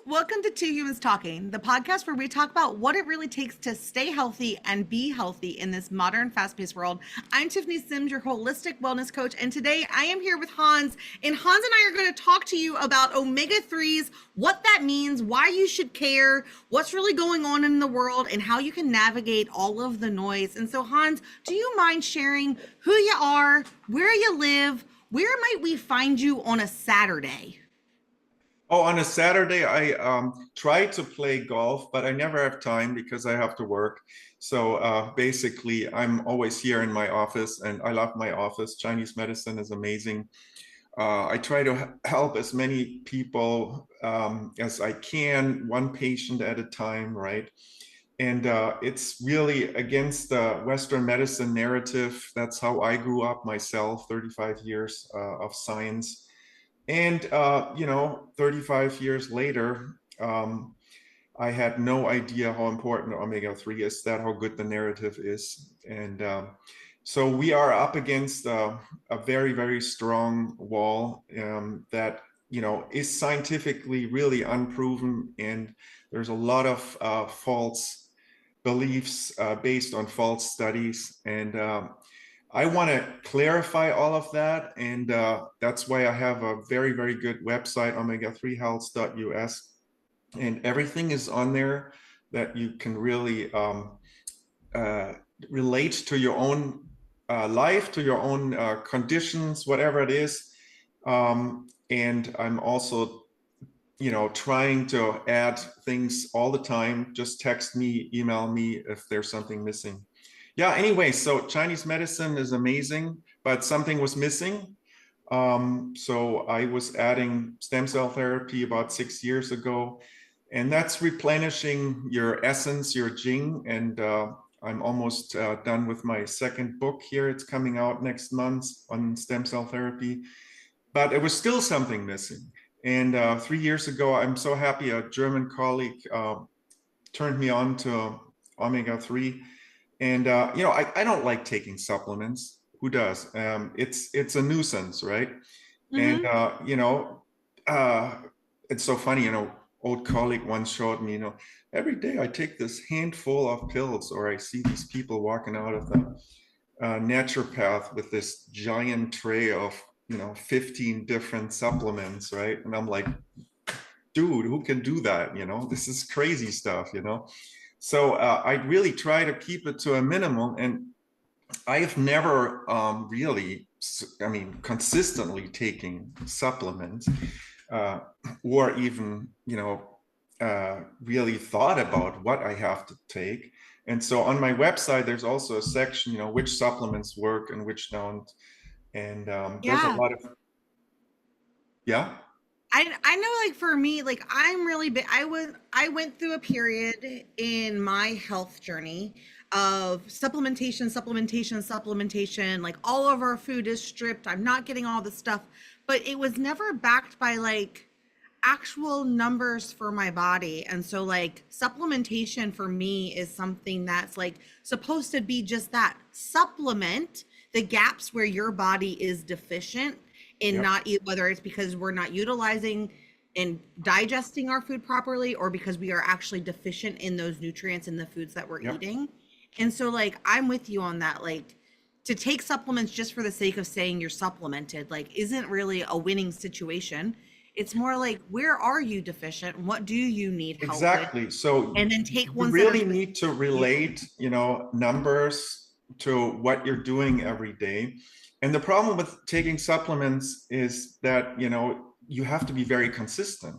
Welcome to Two Humans Talking, the podcast where we talk about what it really takes to stay healthy and be healthy in this modern, fast-paced world. I'm Tiffany Simms, your holistic wellness coach, and today I am here with Hans, and Hans and I are going to talk to you about omega-3s, what that means, why you should care, what's really going on in the world, and how you can navigate all of the noise. And so, Hans, do you mind sharing who you are, where you live, where might we find you on a Saturday? Oh, on a Saturday, I try to play golf, but I never have time because I have to work. So basically, I'm always here in my office, and I love my office. Chinese medicine is amazing. I try to help as many people as I can, one patient at a time, right? And it's really against the Western medicine narrative. That's how I grew up myself, 35 years of science. And, 35 years later, I had no idea how important omega-3 is, that how good the narrative is. And so we are up against a very, very strong wall that, is scientifically really unproven. And there's a lot of false beliefs based on false studies. And I want to clarify all of that, and that's why I have a very, very good website, omega3health.us, and everything is on there that you can really relate to your own life, to your own conditions, whatever it is. And I'm also, trying to add things all the time. Just text me, email me if there's something missing. Yeah, anyway, so Chinese medicine is amazing, but something was missing. So I was adding stem cell therapy about 6 years ago, and that's replenishing your essence, your Jing. And I'm almost done with my second book here. It's coming out next month on stem cell therapy, but it was still something missing. And 3 years ago, I'm so happy a German colleague turned me on to omega-3. And I don't like taking supplements. Who does? It's a nuisance, right? And it's so funny. Old colleague once showed me. Every day I take this handful of pills, or I see these people walking out of the naturopath with this giant tray of 15 different supplements, right? And I'm like, dude, who can do that? This is crazy stuff. So I really try to keep it to a minimum, and I've never really, consistently taking supplements or even, really thought about what I have to take. And so on my website, there's also a section, which supplements work and which don't. And there's a lot of, yeah. I know, like, for me, like, I'm really big. I went through a period in my health journey of supplementation. Like, all of our food is stripped. I'm not getting all the stuff, but it was never backed by like actual numbers for my body. And so, like, supplementation for me is something that's like supposed to be just that, supplement the gaps where your body is deficient in, Yep. not whether it's because we're not utilizing and digesting our food properly, or because we are actually deficient in those nutrients in the foods that we're Yep. eating. And so, like, I'm with you on that. Like, to take supplements just for the sake of saying you're supplemented, like, isn't really a winning situation. It's more like, where are you deficient? What do you need help with? Exactly. So And then take you ones that are really specific need to to you. relate, numbers to what you're doing every day. And the problem with taking supplements is that, you have to be very consistent.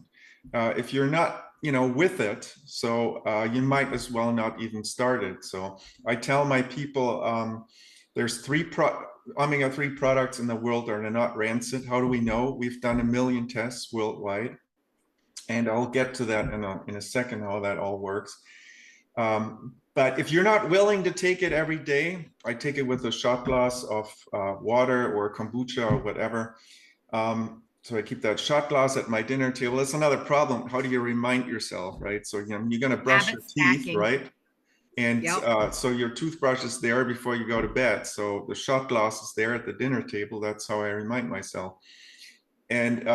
If you're not, with it, so you might as well not even start it. So I tell my people, there's omega-3 products in the world that are not rancid. How do we know? We've done 1 million tests worldwide. And I'll get to that in a second, how that all works. But if you're not willing to take it every day, I take it with a shot glass of water or kombucha or whatever. So I keep that shot glass at my dinner table. That's another problem. How do you remind yourself, right? So you're going to brush your Habit teeth, stacking. right? And Yep. so your toothbrush is there before you go to bed. So the shot glass is there at the dinner table. That's how I remind myself. And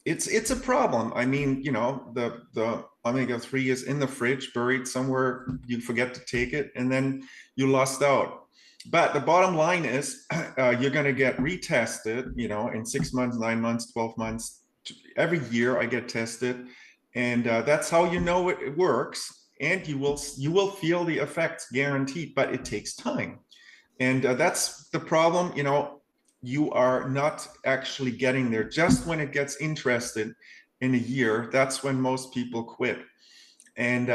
it's a problem. I mean, the omega-3 is in the fridge, buried somewhere. You forget to take it, and then you lost out. But the bottom line is, you're going to get retested, in 6 months, 9 months, 12 months. Every year I get tested, and that's how you know it works. And you will feel the effects, guaranteed, but it takes time. And that's the problem. You are not actually getting there. Just when it gets interested in a year, that's when most people quit. And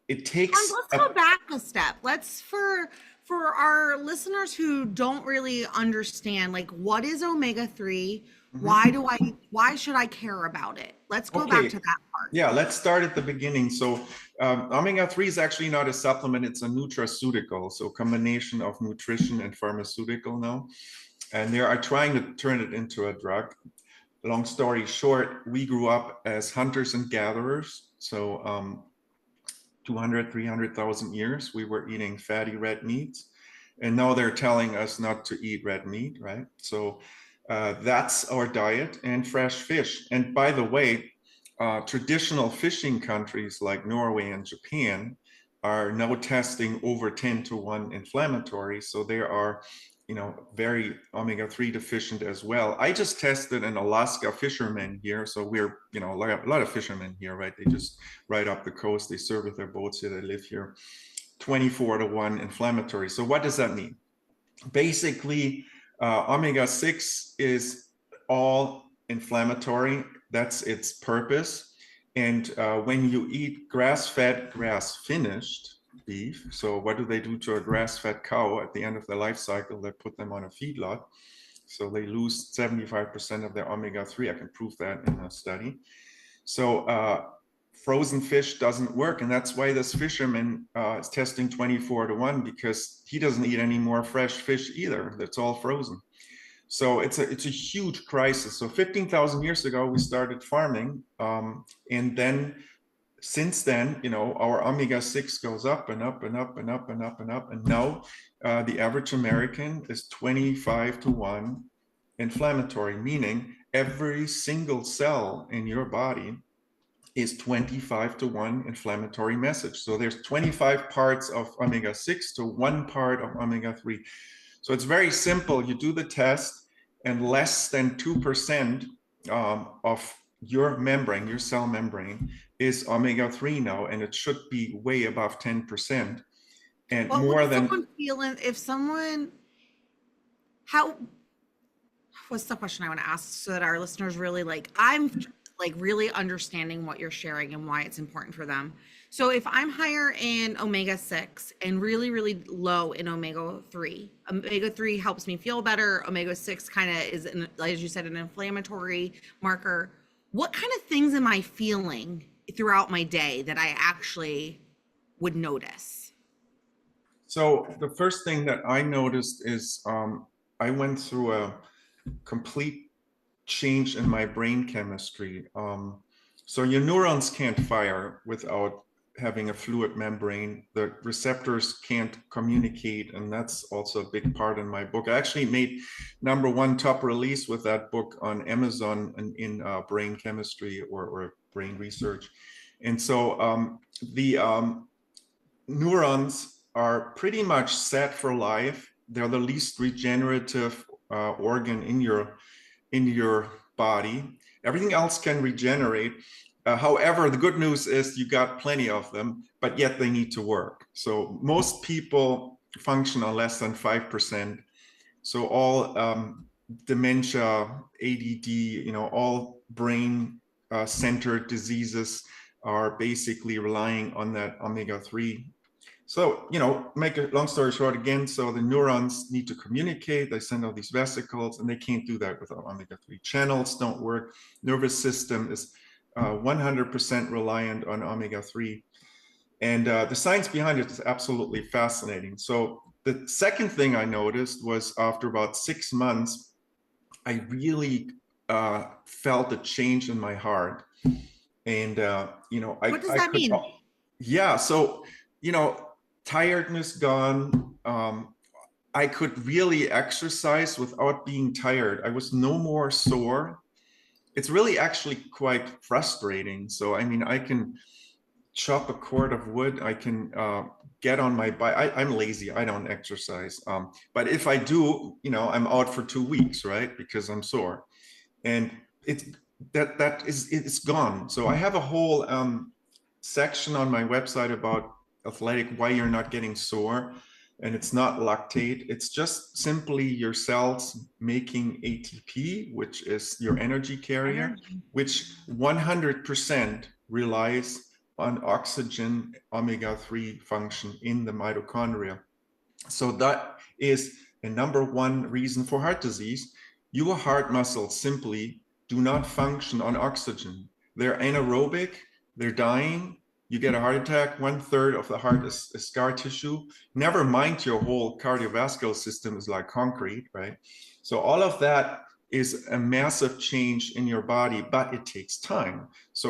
it takes Let's go back a step. Let's for our listeners who don't really understand, like, what is omega-3? Mhm. Why should I care about it? Let's go back Okay. to that part. Yeah, let's start at the beginning. So omega-3 is actually not a supplement, it's a nutraceutical. So combination of nutrition and pharmaceutical now. And they are trying to turn it into a drug. Long story short, we grew up as hunters and gatherers. So 200, 300,000 years, we were eating fatty red meats. And now they're telling us not to eat red meat, right? So that's our diet, and fresh fish. And by the way, traditional fishing countries like Norway and Japan are now testing over 10-to-1 inflammatory. So they are, very omega-3 deficient as well. I just tested an Alaska fisherman here. So we're, a lot of fishermen here, right? They just right up the coast. They serve with their boats here. They live here. 24-to-1 inflammatory. So what does that mean? Basically, omega-6 is all inflammatory. That's its purpose. And when you eat grass-fed, grass-finished beef, so what do they do to a grass-fed cow at the end of their life cycle? They put them on a feedlot. So they lose 75% of their omega-3. I can prove that in a study. So frozen fish doesn't work. And that's why this fisherman is testing 24-to-1, because he doesn't eat any more fresh fish either. That's all frozen. So it's a huge crisis. So 15,000 years ago, we started farming. And then since then, our omega-6 goes up and up and up and up and up and up. And now the average American is 25-to-1 inflammatory, meaning every single cell in your body is 25-to-1 inflammatory message. So there's 25 parts of omega-6 to 1 part of omega-3. So it's very simple. You do the test, and less than 2% of your membrane, your cell membrane, is omega-3 now, and it should be way above 10%. And What more would than someone feel if someone, how, what's the question I want to ask so that our listeners really, like, I'm like really understanding what you're sharing and why it's important for them. So if I'm higher in omega-6 and really, really low in omega-3, omega-3 helps me feel better. Omega-6 kind of is, as you said, an inflammatory marker. What kind of things am I feeling throughout my day that I actually would notice? So the first thing that I noticed is I went through a complete change in my brain chemistry. So your neurons can't fire without having a fluid membrane. The receptors can't communicate, and that's also a big part in my book. I actually made #1 top release with that book on Amazon in brain chemistry or brain research. And so the neurons are pretty much set for life. They're the least regenerative organ in your body. Everything else can regenerate. However, the good news is you got plenty of them, but yet they need to work. So most people function on less than 5%. So all dementia, ADD, all brain centered diseases are basically relying on that omega-3. So, make a long story short again, so the neurons need to communicate, they send out these vesicles, and they can't do that without omega-3. Channels don't work. Nervous system is 100% reliant on omega-3. And the science behind it is absolutely fascinating. So the second thing I noticed was after about 6 months, I really felt a change in my heart. And, What does I that could, mean? yeah. So, tiredness gone. I could really exercise without being tired. I was no more sore. it's really actually quite frustrating. So, I mean, I can chop a cord of wood. I can get on my bike. I'm lazy. I don't exercise. But if I do, I'm out for 2 weeks, right? Because I'm sore. And it's it's gone. So I have a whole section on my website about athletic, why you're not getting sore. And it's not lactate. It's just simply your cells making ATP, which is your energy carrier, which 100% relies on oxygen omega-3 function in the mitochondria. So that is a number one reason for heart disease. Your heart muscles simply do not function on oxygen. They're anaerobic, they're dying. You get a heart attack, 1/3 of the heart is scar tissue. Never mind your whole cardiovascular system is like concrete, right? So all of that is a massive change in your body, but it takes time. So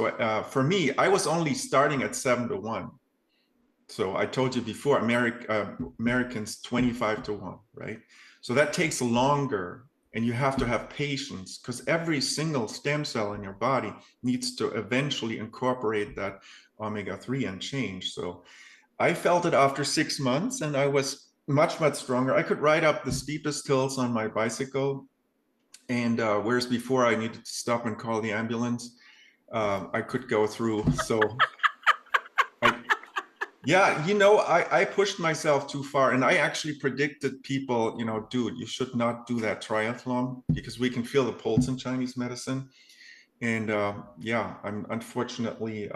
for me, I was only starting at 7-1. So I told you before, Americans 25-1, right? So that takes longer, and you have to have patience because every single stem cell in your body needs to eventually incorporate that omega-3 and change. So I felt it after 6 months, and I was much, much stronger. I could ride up the steepest hills on my bicycle, and whereas before I needed to stop and call the ambulance, I could go through. So yeah, I pushed myself too far, and I actually predicted people, dude, you should not do that triathlon because we can feel the pulse in Chinese medicine. And unfortunately,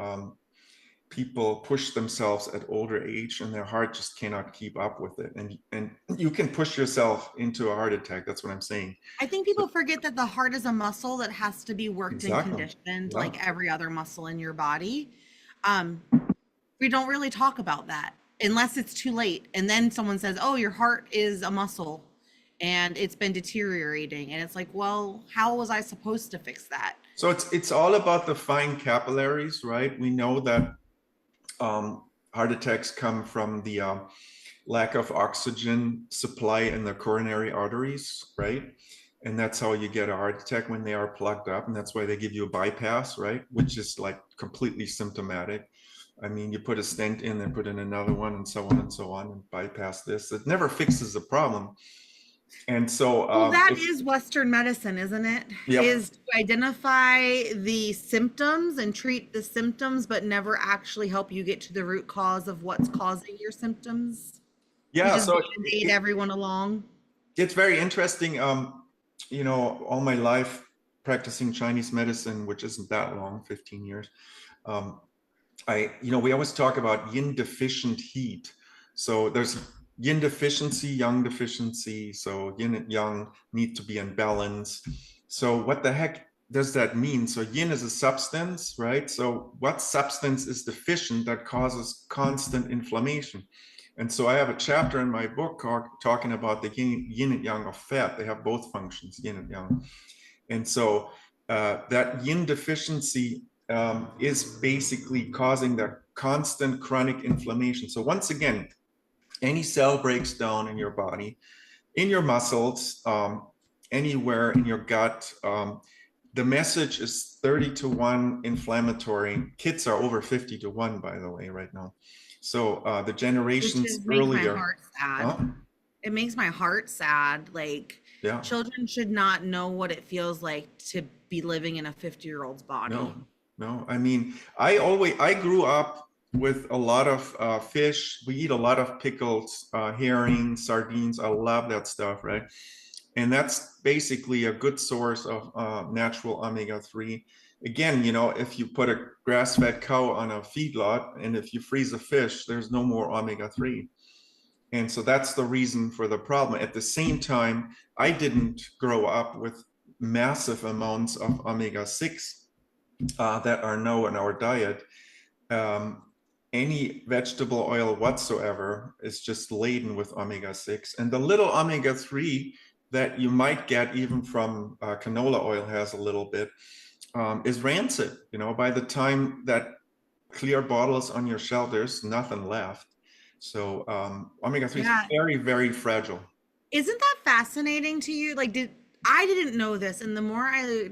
people push themselves at older age, and their heart just cannot keep up with it. And you can push yourself into a heart attack. That's what I'm saying. I think people forget that the heart is a muscle that has to be worked and Exactly. conditioned Yeah. like every other muscle in your body. Um, we don't really talk about that unless it's too late. And then someone says, oh, your heart is a muscle and it's been deteriorating. And it's like, well, how was I supposed to fix that? So it's all about the fine capillaries, right? We know that heart attacks come from the lack of oxygen supply in the coronary arteries, right? And that's how you get a heart attack when they are plugged up. And that's why they give you a bypass, right? Which is like completely symptomatic. I mean, you put a stent in and put in another one and so on and bypass this. It never fixes the problem. And so, Well, that is Western medicine, isn't it? yep. Is to identify the symptoms and treat the symptoms, but never actually help you get to the root cause of what's causing your symptoms. Yeah. You just So band-aid everyone along. it's very interesting. All my life practicing Chinese medicine, which isn't that long, 15 years. We always talk about yin deficient heat. So there's yin deficiency, yang deficiency. So yin and yang need to be in balance. So what the heck does that mean? So yin is a substance, right? So what substance is deficient that causes constant inflammation? And so I have a chapter in my book talking about the yin and yang of fat. They have both functions, yin and yang. And so that yin deficiency is basically causing that constant chronic inflammation. So once again, any cell breaks down in your body, in your muscles, anywhere in your gut. The message is 30-1 inflammatory. Kids are over 50-1, by the way, right now. So the generations earlier. My heart sad. It makes my heart sad. Like, yeah. Children should not know what it feels like to be living in a 50-year-old's body. No. I mean, I grew up with a lot of fish. We eat a lot of pickles, herring, sardines. I love that stuff, right? And that's basically a good source of natural omega-3. Again, if you put a grass-fed cow on a feedlot and if you freeze a fish, there's no more omega-3. And so that's the reason for the problem. At the same time, I didn't grow up with massive amounts of omega-6 that are now in our diet. Any vegetable oil whatsoever is just laden with omega-6. And the little omega-3 that you might get even from canola oil has a little bit, is rancid. By the time that clear bottle is on your shelf, there's nothing left. So omega-3 is very, very fragile. Isn't that fascinating to you? Like, I didn't know this, and the more I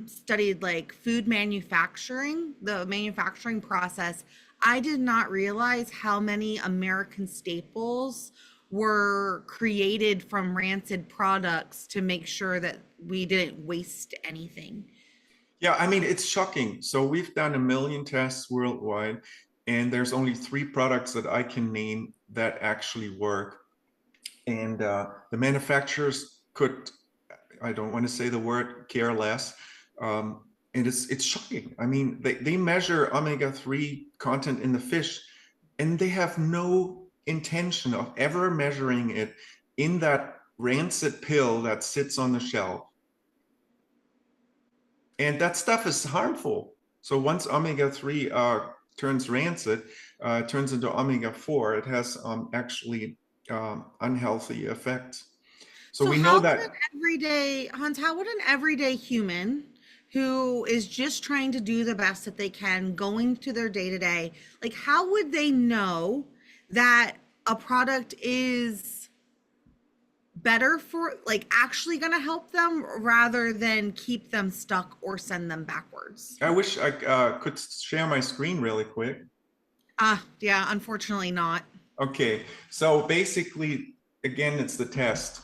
studied like food manufacturing, the manufacturing process, I did not realize how many American staples were created from rancid products to make sure that we didn't waste anything. Yeah, I mean, it's shocking. So we've done 1 million tests worldwide, and there's only 3 products that I can name that actually work. And the manufacturers could, I don't want to say the word, care less. And it's shocking. I mean, they measure omega-3 content in the fish, and they have no intention of ever measuring it in that rancid pill that sits on the shelf. And that stuff is harmful. So once omega-3 turns rancid, turns into omega-4, it has actually unhealthy effects. So So we know how would an that. everyday, Hans, how would an everyday human who is just trying to do the best that they can, going to their day to day, like how would they know that a product is better for, like, actually going to help them rather than keep them stuck or send them backwards? I wish I could share my screen really quick. Yeah, unfortunately not. Okay, so basically, again, it's the test.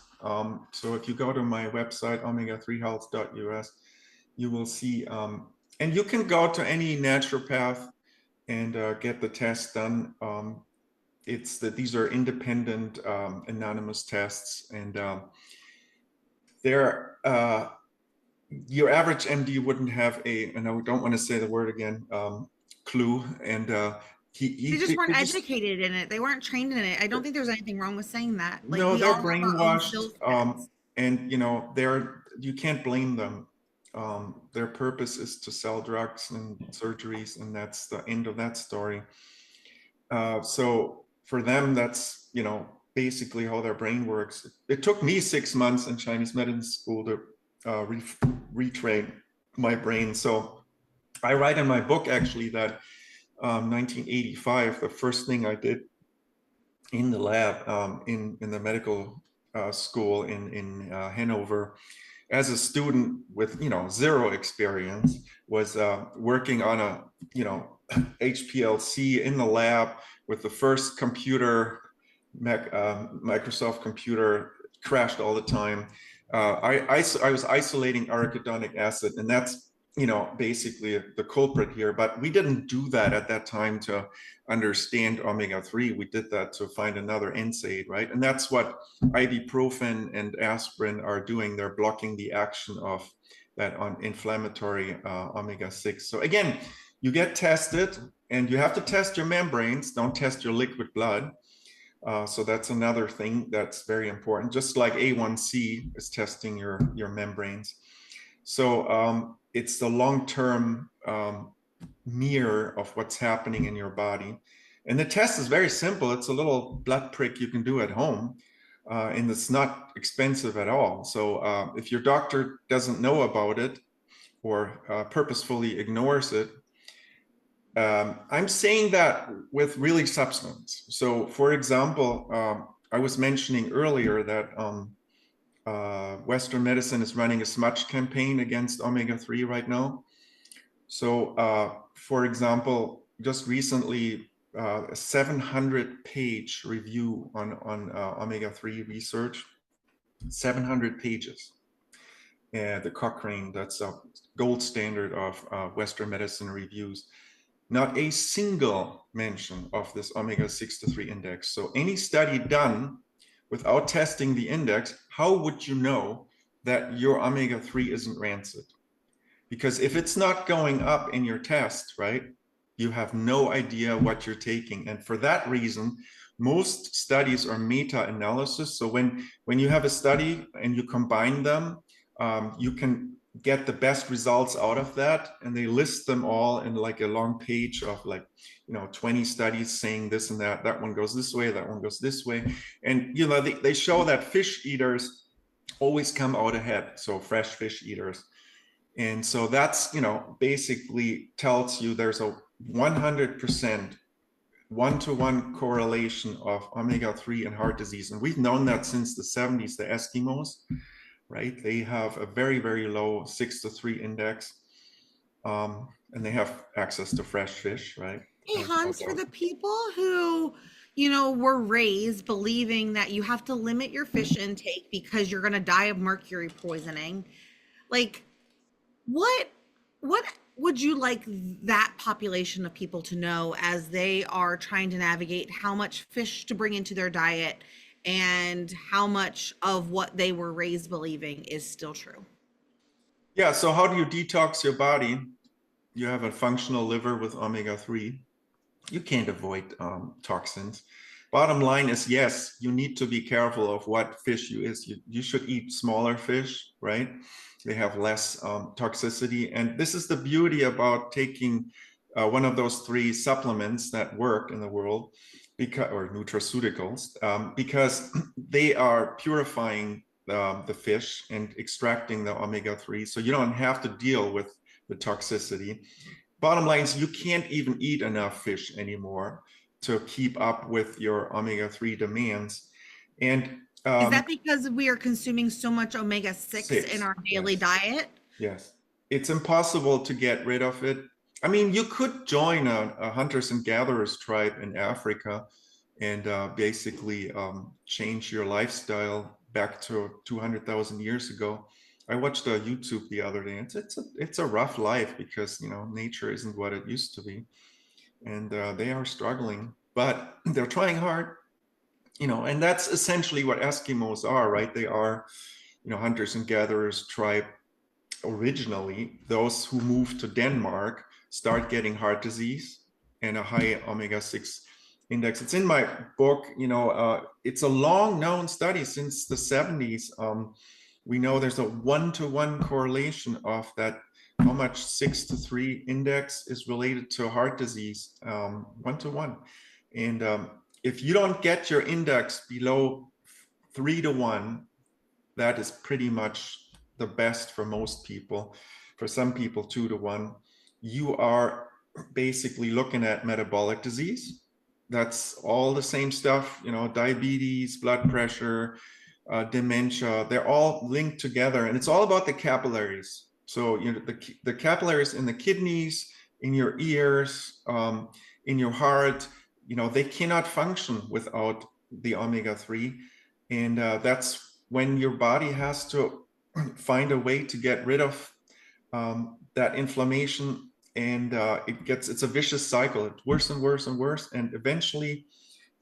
So if you go to my website, omega3health.us, you will see, and you can go to any naturopath and get the test done. These are independent, anonymous tests, and they're your average MD wouldn't have and I don't want to say the word again, clue, and They just weren't they just. educated in it. They weren't trained in it. I don't think there's anything wrong with saying that. Like, No, we all they're have our own brainwashed, skill sets. and you can't blame them. Their purpose is to sell drugs and surgeries, and that's the end of that story. So for them, that's basically how their brain works. It took me 6 months in Chinese medicine school to retrain my brain. So I write in my book actually that 1985, the first thing I did in the lab, in the medical school in Hanover, as a student with zero experience, was working on a HPLC in the lab with the first computer, Microsoft computer, crashed all the time. I was isolating arachidonic acid, and that's basically the culprit here. But we didn't do that at that time to understand omega-3. We did that to find another NSAID, right? And that's what ibuprofen and aspirin are doing. They're blocking the action of that on inflammatory omega-6. So again, you get tested, and you have to test your membranes. Don't test your liquid blood. So that's another thing that's very important. Just like A1C is testing your membranes. So it's the long-term mirror of what's happening in your body. And the test is very simple. It's a little blood prick you can do at home, and it's not expensive at all. So if your doctor doesn't know about it or purposefully ignores it, I'm saying that with really substance. So for example, I was mentioning earlier that Western medicine is running a smudge campaign against omega-3 right now. So, for example, just recently, a 700-page review on omega-3 research, 700 pages. And the Cochrane, that's a gold standard of Western medicine reviews. Not a single mention of this omega-6 to 3 index. So any study done without testing the index, how would you know that your omega-3 isn't rancid? Because if it's not going up in your test, right, you have no idea what you're taking. And for that reason, most studies are meta-analysis. So when you have a study and you combine them, you can get the best results out of that, and they list them all in like a long page of 20 studies saying this and that one goes this way, that one goes this way. And they show that fish eaters always come out ahead, so fresh fish eaters. And so that's basically tells you there's a 100% one-to-one correlation of omega-3 and heart disease. And we've known that since the 70s, the Eskimos. right? They have a very, very low 6-3 index, and they have access to fresh fish, right? Hey, There's no Hans, for doubt. the people who, were raised believing that you have to limit your fish intake because you're going to die of mercury poisoning, like what what would you like that population of people to know as they are trying to navigate how much fish to bring into their diet and how much of what they were raised believing is still true? Yeah, so how do you detox your body? You have a functional liver with omega-3. You can't avoid toxins. Bottom line is, yes, you need to be careful of what fish you eat. You should eat smaller fish, right? They have less toxicity. And this is the beauty about taking one of those three supplements that work in the world, because, or nutraceuticals, because they are purifying the fish and extracting the omega-3. So you don't have to deal with the toxicity. Bottom line is, you can't even eat enough fish anymore to keep up with your omega-3 demands. And Is that because we are consuming so much omega-6 in six, our daily yes, diet? yes. It's impossible to get rid of it. I mean, you could join a hunters and gatherers tribe in Africa and basically change your lifestyle back to 200,000 years ago. I watched a YouTube the other day. It's a rough life because nature isn't what it used to be, and they are struggling, but they're trying hard. And that's essentially what Eskimos are, right? They are hunters and gatherers tribe originally. Those who moved to Denmark start getting heart disease and a high omega-6 index. It's in my book. It's a long known study since the 70s. We know there's a 1-to-1 correlation of that, how much 6-3 index is related to heart disease, 1-to-1. And if you don't get your index below 3-to-1, that is pretty much the best for most people. For some people, 2-to-1. You are basically looking at metabolic disease. That's all the same stuff, diabetes, blood pressure, dementia. They're all linked together, and it's all about the capillaries. So the capillaries in the kidneys, in your ears, in your heart, they cannot function without the omega-3, and that's when your body has to find a way to get rid of that inflammation, and it's a vicious cycle. It's worse and worse and worse, and eventually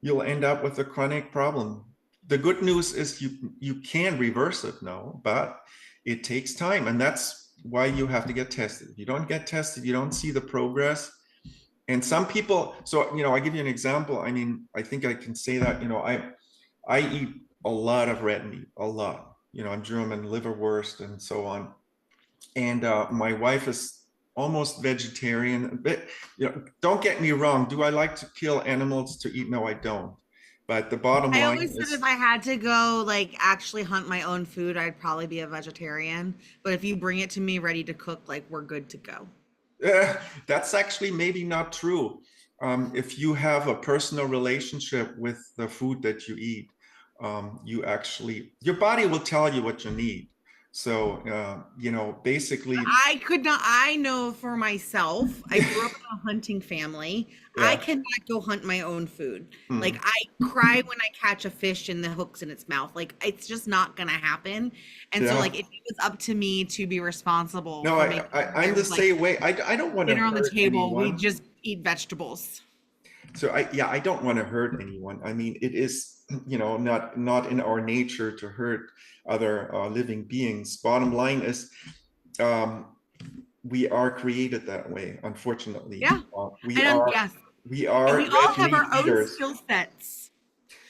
you'll end up with a chronic problem. The good news is you can reverse it now, but it takes time, and that's why you have to get tested. If you don't get tested, you don't see the progress. And some people, so I give you an example. I mean, I think I can say that I eat a lot of red meat, a lot. I'm German, liverwurst, and so on. And my wife is almost vegetarian. But don't get me wrong. Do I like to kill animals to eat? No, I don't. But the bottom I line always said if is, I had to go like actually hunt my own food, I'd probably be a vegetarian. But if you bring it to me ready to cook, like we're good to go. that's actually maybe not true. If you have a personal relationship with the food that you eat, your body will tell you what you need. So, basically, I could not, I know for myself, I grew up in a hunting family. I yeah. cannot go hunt my own food. Like Hmm. I cry when I catch a fish and the hook's in its mouth. Like it's just not gonna happen. And so Yeah. like if it was up to me to be responsible No, for making sure I'm the there's like same way. I don't want to dinner on the hurt table, we anyone. just eat vegetables. So I don't want to hurt anyone. I mean, it is, not in our nature to hurt other living beings. Bottom line is, um, we are created that way, unfortunately. Yeah. We And are yes. we And we are all red have meat our own eaters. skill sets.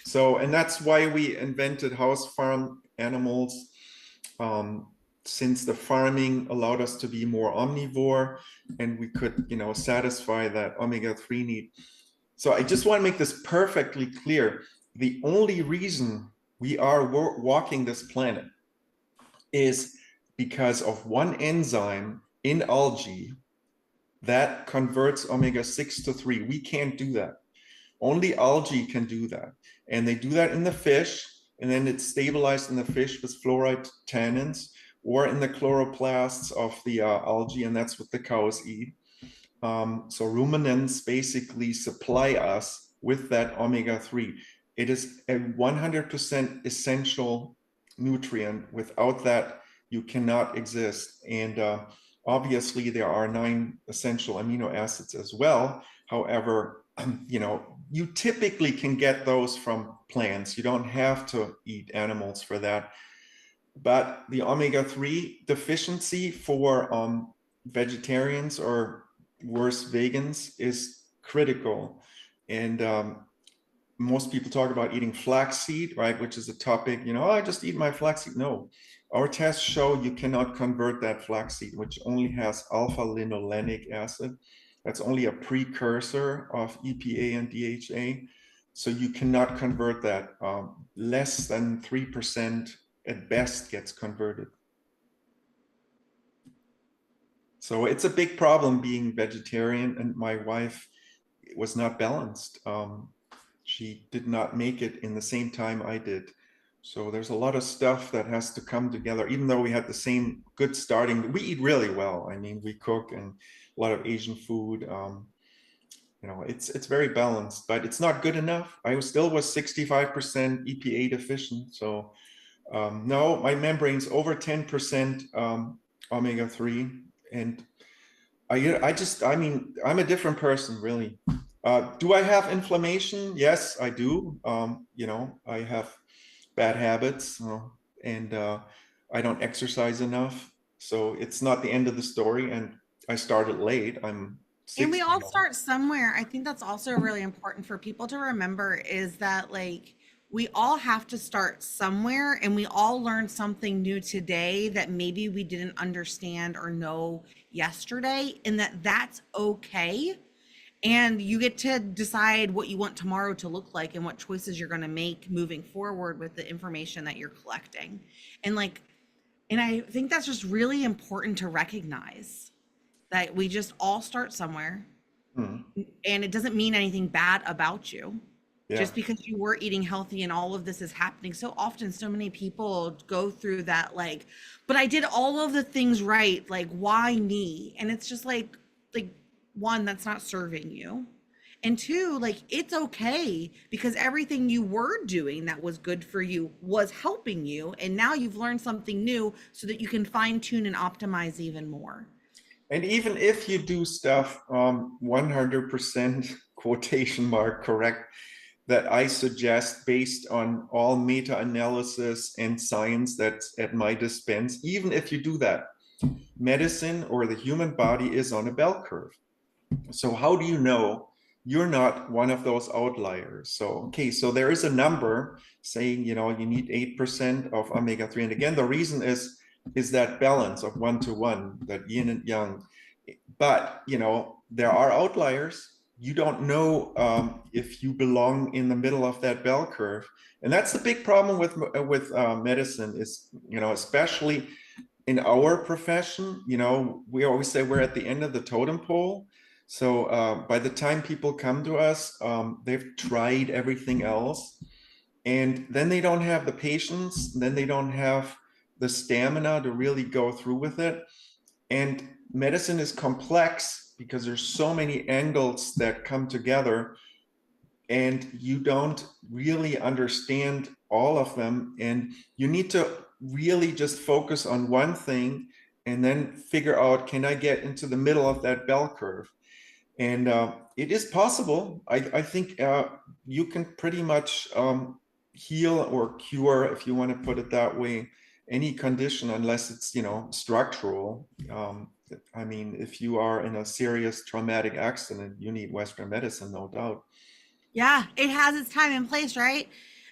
So, and that's why we invented house farm animals, um, since the farming allowed us to be more omnivore, and we could, satisfy that omega-3 need. So I just want to make this perfectly clear. The only reason we are walking this planet is because of one enzyme in algae that converts omega-6 to 3. We can't do that. Only algae can do that. And they do that in the fish. and then it's stabilized in the fish with fluoride tannins or in the chloroplasts of the algae, and that's what the cows eat. So ruminants basically supply us with that omega-3. It is a 100% essential nutrient. Without that, you cannot exist. And obviously, there are 9 essential amino acids as well. However, you typically can get those from plants. You don't have to eat animals for that. But the omega-3 deficiency for vegetarians or worse, vegans is critical. And most people talk about eating flaxseed, right? Which is a topic, I just eat my flaxseed. No, our tests show you cannot convert that flaxseed, which only has alpha linolenic acid. That's only a precursor of EPA and DHA. So you cannot convert that. Less than 3% at best gets converted. So it's a big problem being vegetarian, and my wife was not balanced. She did not make it in the same time I did. So there's a lot of stuff that has to come together, even though we had the same good starting. We eat really well. I mean, we cook and a lot of Asian food. It's very balanced, but it's not good enough. I still was 65% EPA deficient. So no, my membrane's over 10% omega-3. And I'm a different person, really. Do I have inflammation? Yes, I do. I have bad habits, and I don't exercise enough. So it's not the end of the story. And I started late. I'm 60. And we all start somewhere. I think that's also really important for people to remember, is that we all have to start somewhere, and we all learn something new today that maybe we didn't understand or know yesterday, and that's okay. And you get to decide what you want tomorrow to look like and what choices you're going to make moving forward with the information that you're collecting. And I think that's just really important to recognize, that we just all start somewhere. And it doesn't mean anything bad about you. Yeah. Just because you were eating healthy and all of this is happening. So often, so many people go through that, but I did all of the things right. Why me? And it's just one, that's not serving you. And two, it's okay, because everything you were doing that was good for you was helping you. And now you've learned something new so that you can fine tune and optimize even more. And even if you do stuff 100% quotation mark correct, that I suggest based on all meta-analysis and science that's at my dispense, even if you do that, medicine or the human body is on a bell curve. So how do you know you're not one of those outliers? So there is a number saying, you need 8% of omega-3. And again, the reason is that balance of 1-to-1, that yin and yang. But, there are outliers. You don't know if you belong in the middle of that bell curve. And that's the big problem with medicine is, especially in our profession, we always say we're at the end of the totem pole. So by the time people come to us, they've tried everything else, and then they don't have the patience, then they don't have the stamina to really go through with it. And medicine is complex because there's so many angles that come together, and you don't really understand all of them. And you need to really just focus on one thing and then figure out, can I get into the middle of that bell curve? And it is possible. I think you can pretty much heal or cure, if you want to put it that way, any condition, unless it's, structural. If you are in a serious traumatic accident, you need Western medicine, no doubt. Yeah, it has its time and place, right?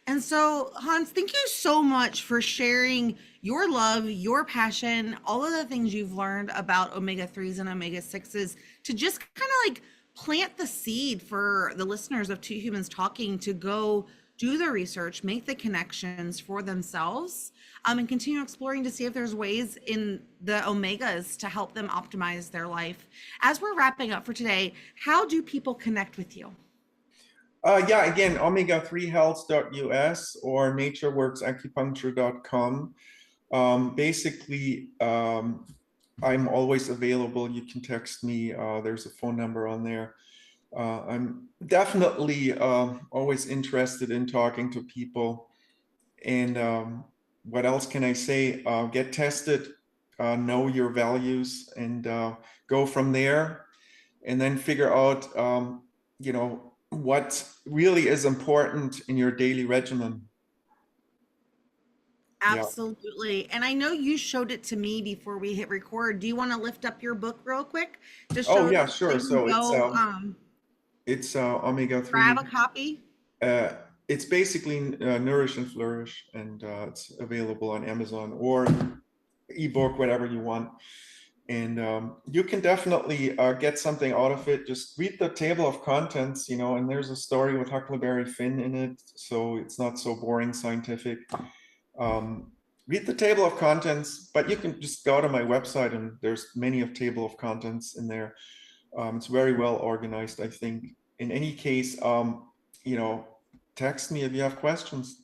And so, Hans, thank you so much for sharing your love, your passion, all of the things you've learned about omega-3s and omega-6s to just kind of plant the seed for the listeners of Two Humans Talking to go do the research, make the connections for themselves, and continue exploring to see if there's ways in the omegas to help them optimize their life. As we're wrapping up for today, how do people connect with you? Yeah, again, omega3health.us or natureworksacupuncture.com. Basically, I'm always available. You can text me. There's a phone number on there. I'm definitely always interested in talking to people. And what else can I say? Get tested, know your values, and go from there. And then figure out, what really is important in your daily regimen. Yeah. Absolutely. And I know you showed it to me before we hit record. Do you want to lift up your book real quick? Just Oh show yeah, so they sure. can So go it's omega grab three. a copy. Uh, it's basically Nourish and Flourish, and it's available on Amazon or ebook, whatever you want. And you can definitely get something out of it. Just read the table of contents, and there's a story with Huckleberry Finn in it, so it's not so boring scientific. Um, Read the table of contents, but you can just go to my website and there's many of table of contents in there. It's very well organized, I think. In any case, you know, text me if you have questions.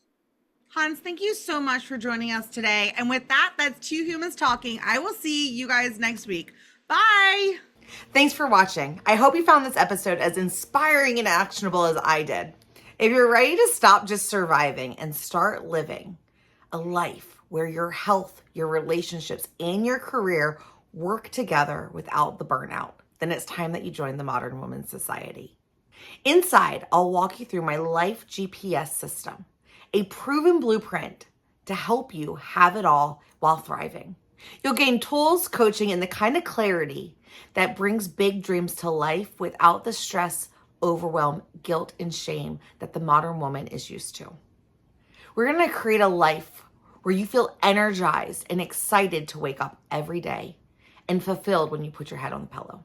Hans, thank you so much for joining us today. And with that, that's Two Humans Talking. I will see you guys next week. Bye. Thanks for watching. I hope you found this episode as inspiring and actionable as I did. If you're ready to stop just surviving and start living a life where your health, your relationships, and your career work together without the burnout, then it's time that you join the Modern Women's Society. Inside, I'll walk you through my life GPS system, a proven blueprint to help you have it all while thriving. You'll gain tools, coaching, and the kind of clarity that brings big dreams to life without the stress, overwhelm, guilt, and shame that the modern woman is used to. We're going to create a life where you feel energized and excited to wake up every day and fulfilled when you put your head on the pillow.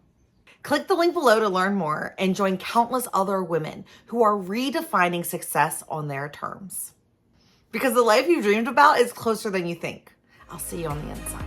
Click the link below to learn more and join countless other women who are redefining success on their terms. Because the life you've dreamed about is closer than you think. I'll see you on the inside.